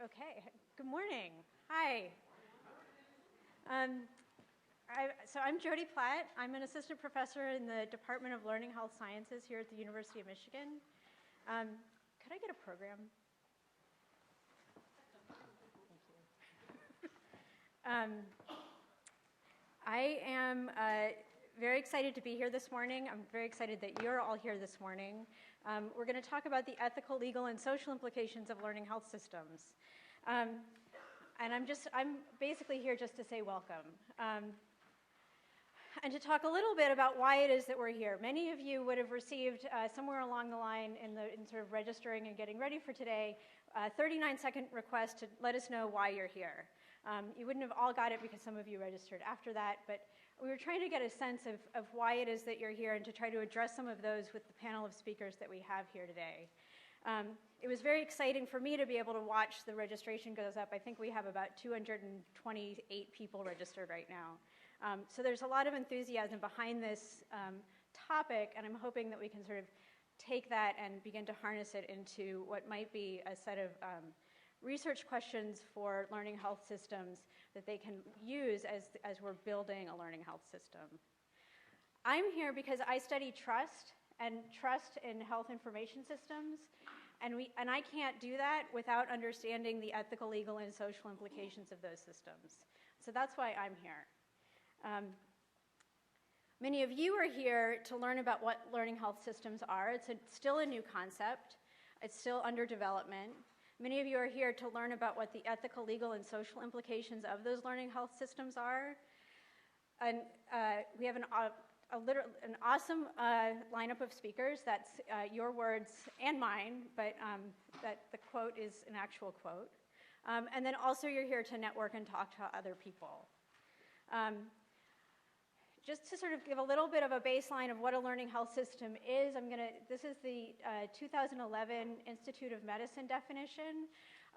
Okay, good morning. Hi. So I'm Jodyn Platt. I'm an assistant professor in the Department of Learning Health Sciences here at the University of Michigan. Could I get a program? Thank you. I am very excited to be here this morning. I'm very excited that you're all here this morning. We're going to talk about the ethical, legal, and social implications of learning health systems. And I'm basically here just to say welcome. And to talk a little bit about why it is that we're here. Many of you would have received somewhere along the line in sort of registering and getting ready for today, a 39-second request to let us know why you're here. You wouldn't have all got it because some of you registered after that, but we were trying to get a sense of why it is that you're here and to try to address some of those with the panel of speakers that we have here today. It was very exciting for me to be able to watch the registration goes up. I think we have about 228 people registered right now. So there's a lot of enthusiasm behind this topic, and I'm hoping that we can sort of take that and begin to harness it into what might be a set of research questions for learning health systems that they can use as we're building a learning health system. I'm here because I study trust and trust in health information systems, and I can't do that without understanding the ethical, legal, and social implications of those systems. So that's why I'm here. Many of you are here to learn about what learning health systems are. It's still a new concept. It's still under development. Many of you are here to learn about what the ethical, legal, and social implications of those learning health systems are. And we have an awesome lineup of speakers. That's your words and mine, but that the quote is an actual quote. And then also you're here to network and talk to other people. Just to sort of give a little bit of a baseline of what a learning health system is, this is the 2011 Institute of Medicine definition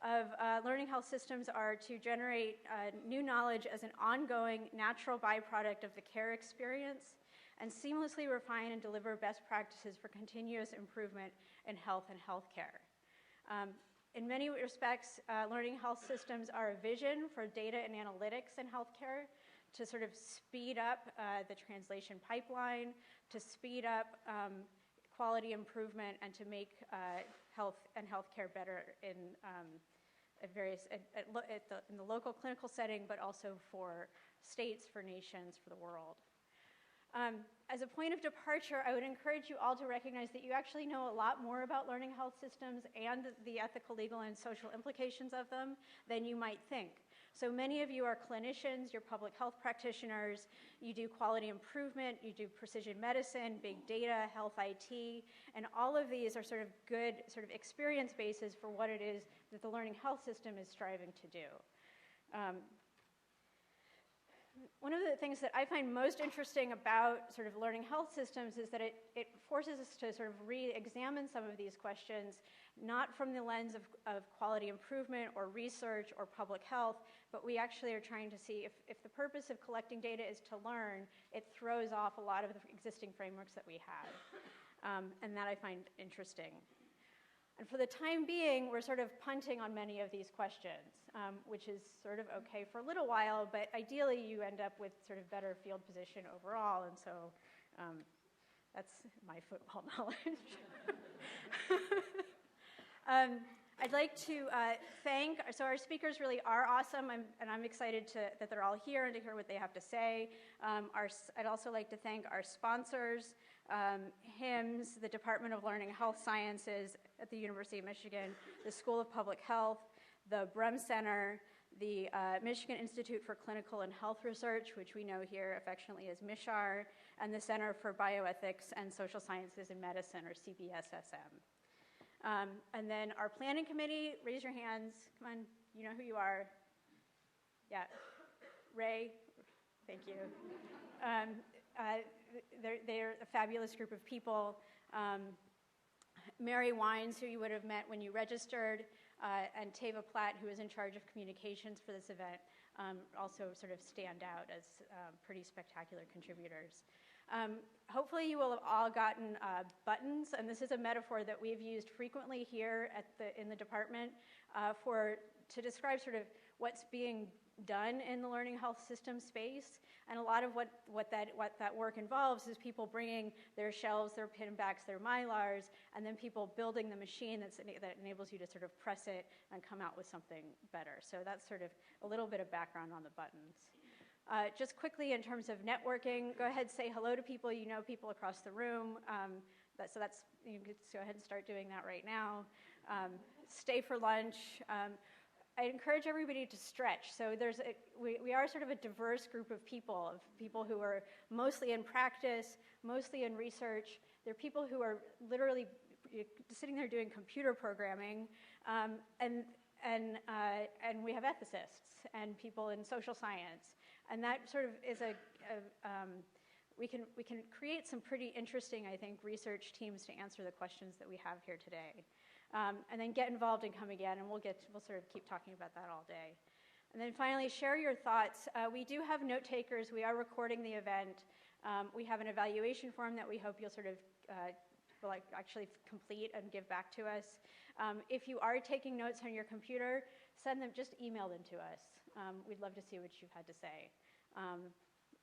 of learning health systems are to generate new knowledge as an ongoing natural byproduct of the care experience and seamlessly refine and deliver best practices for continuous improvement in health and healthcare. In many respects, learning health systems are a vision for data and analytics in healthcare to sort of speed up the translation pipeline, to speed up quality improvement, and to make health and healthcare better in the local clinical setting, but also for states, for nations, for the world. As a point of departure, I would encourage you all to recognize that you actually know a lot more about learning health systems and the ethical, legal, and social implications of them than you might think. So many of you are clinicians, you're public health practitioners, you do quality improvement, you do precision medicine, big data, health IT, and all of these are sort of good sort of experience bases for what it is that the learning health system is striving to do. One of the things that I find most interesting about sort of learning health systems is that it forces us to sort of re-examine some of these questions, not from the lens of quality improvement or research or public health, but we actually are trying to see if the purpose of collecting data is to learn, it throws off a lot of the existing frameworks that we have. And that I find interesting. And for the time being, we're sort of punting on many of these questions, which is sort of okay for a little while, but ideally you end up with sort of better field position overall, and so that's my football knowledge. I'd like to thank, so our speakers really are awesome, and I'm excited that they're all here and to hear what they have to say. I'd also like to thank our sponsors, HIMSS, the Department of Learning Health Sciences at the University of Michigan, the School of Public Health, the Brehm Center, the Michigan Institute for Clinical and Health Research, which we know here affectionately as MICHAR, and the Center for Bioethics and Social Sciences in Medicine, or CBSSM. And then our planning committee, raise your hands. Come on, you know who you are. Yeah, Ray, thank you. They're a fabulous group of people. Mary Wines, who you would have met when you registered, and Teva Platt, who is in charge of communications for this event, also sort of stand out as pretty spectacular contributors. Hopefully you will have all gotten buttons, and this is a metaphor that we've used frequently here at in the department to describe sort of what's being done in the learning health system space. And a lot of what that work involves is people bringing their shelves, their pinbacks, their mylars, and then people building the machine that enables you to sort of press it and come out with something better. So that's sort of a little bit of background on the buttons. Just quickly, in terms of networking, go ahead, say hello to people. You know people across the room. You can go ahead and start doing that right now. Stay for lunch. I encourage everybody to stretch. So we are sort of a diverse group of people who are mostly in practice, mostly in research. There are people who are literally sitting there doing computer programming, and we have ethicists and people in social science. And that sort of is we can create some pretty interesting, I think, research teams to answer the questions that we have here today. And then get involved and come again, and we'll sort of keep talking about that all day. And then finally, share your thoughts. We do have note takers. We are recording the event. We have an evaluation form that we hope you'll sort of actually complete and give back to us. If you are taking notes on your computer, just email them to us. We'd love to see what you've had to say.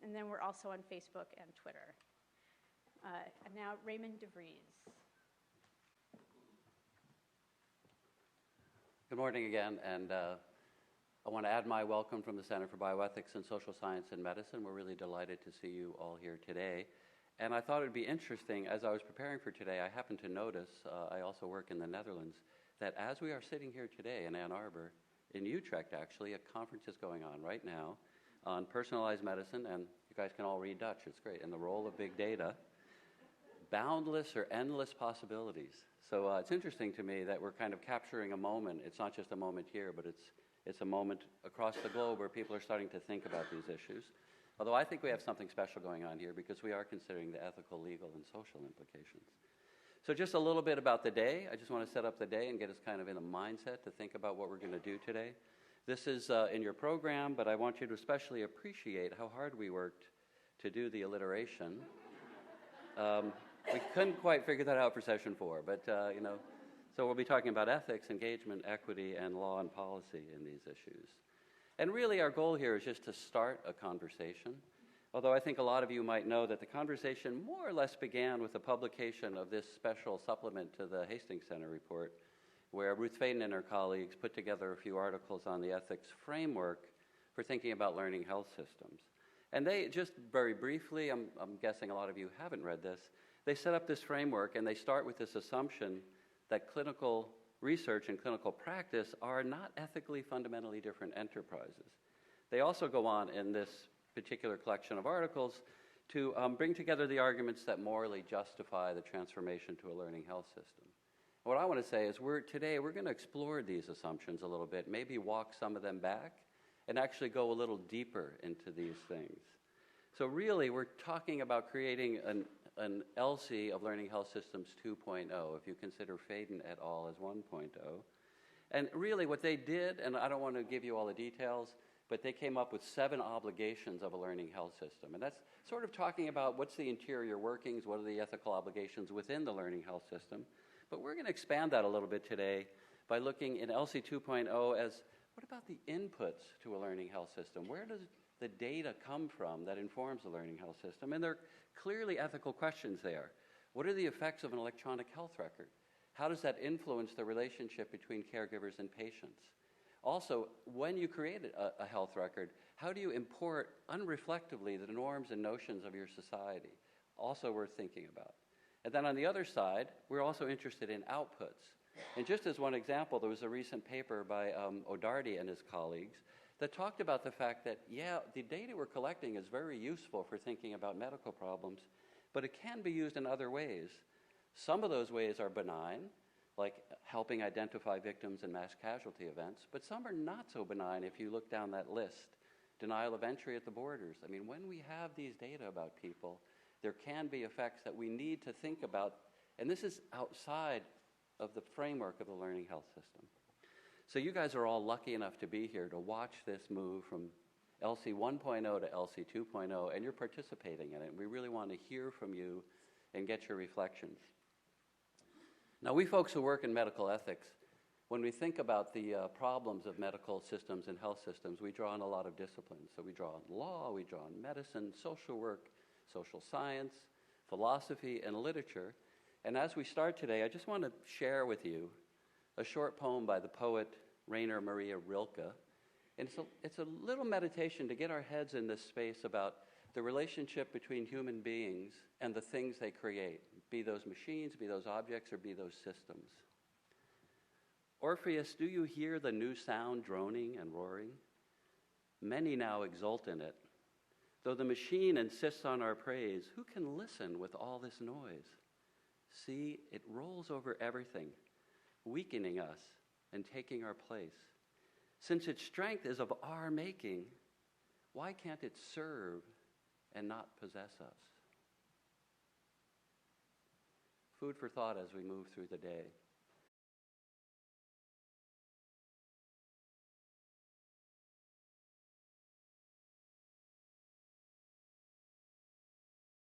And then we're also on Facebook and Twitter. And now Raymond Vries. Good morning again, and I want to add my welcome from the Center for Bioethics and Social Science and Medicine. We're really delighted to see you all here today. And I thought it would be interesting, as I was preparing for today, I happened to notice, I also work in the Netherlands, that as we are sitting here today in Ann Arbor, in Utrecht actually, a conference is going on right now on personalized medicine, and you guys can all read Dutch, it's great, and the role of big data, boundless or endless possibilities. So it's interesting to me that we're kind of capturing a moment. It's not just a moment here, but it's a moment across the globe where people are starting to think about these issues. Although I think we have something special going on here because we are considering the ethical, legal, and social implications. So just a little bit about the day. I just want to set up the day and get us kind of in a mindset to think about what we're going to do today. This is in your program, but I want you to especially appreciate how hard we worked to do the alliteration. We couldn't quite figure that out for session 4, but so we'll be talking about ethics, engagement, equity, and law and policy in these issues. And really our goal here is just to start a conversation, although I think a lot of you might know that the conversation more or less began with the publication of this special supplement to the Hastings Center report, where Ruth Faden and her colleagues put together a few articles on the ethics framework for thinking about learning health systems. And they, just very briefly, I'm guessing a lot of you haven't read this, they set up this framework and they start with this assumption that clinical research and clinical practice are not ethically fundamentally different enterprises. They also go on in this particular collection of articles to bring together the arguments that morally justify the transformation to a learning health system. What I want to say is today we're going to explore these assumptions a little bit, maybe walk some of them back, and actually go a little deeper into these things. So really, we're talking about creating an ELSI of Learning Health Systems 2.0, if you consider Faden et al. As 1.0. And really what they did, and I don't want to give you all the details, but they came up with 7 obligations of a learning health system. And that's sort of talking about what's the interior workings, what are the ethical obligations within the learning health system. But we're going to expand that a little bit today by looking in ELSI 2.0 as what about the inputs to a learning health system? Where does the data come from that informs the learning health system? And there are clearly ethical questions there. What are the effects of an electronic health record? How does that influence the relationship between caregivers and patients? Also, when you create a health record, how do you import unreflectively the norms and notions of your society? Also worth thinking about. And then on the other side, we're also interested in outputs. And just as one example, there was a recent paper by O'Darty and his colleagues that talked about the fact that, the data we're collecting is very useful for thinking about medical problems, but it can be used in other ways. Some of those ways are benign, like helping identify victims in mass casualty events, but some are not so benign if you look down that list. Denial of entry at the borders. I mean, when we have these data about people, there can be effects that we need to think about, and this is outside of the framework of the learning health system. So you guys are all lucky enough to be here to watch this move from ELSI 1.0 to ELSI 2.0, and you're participating in it. We really want to hear from you and get your reflections. Now, we folks who work in medical ethics, when we think about the problems of medical systems and health systems, we draw on a lot of disciplines. So we draw on law, we draw on medicine, social work, social science, philosophy, and literature. And as we start today, I just want to share with you a short poem by the poet Rainer Maria Rilke. And it's a little meditation to get our heads in this space about the relationship between human beings and the things they create, be those machines, be those objects, or be those systems. Orpheus, do you hear the new sound droning and roaring? Many now exult in it. Though the machine insists on our praise, who can listen with all this noise? See, it rolls over everything, weakening us and taking our place. Since its strength is of our making, why can't it serve and not possess us? Food for thought as we move through the day.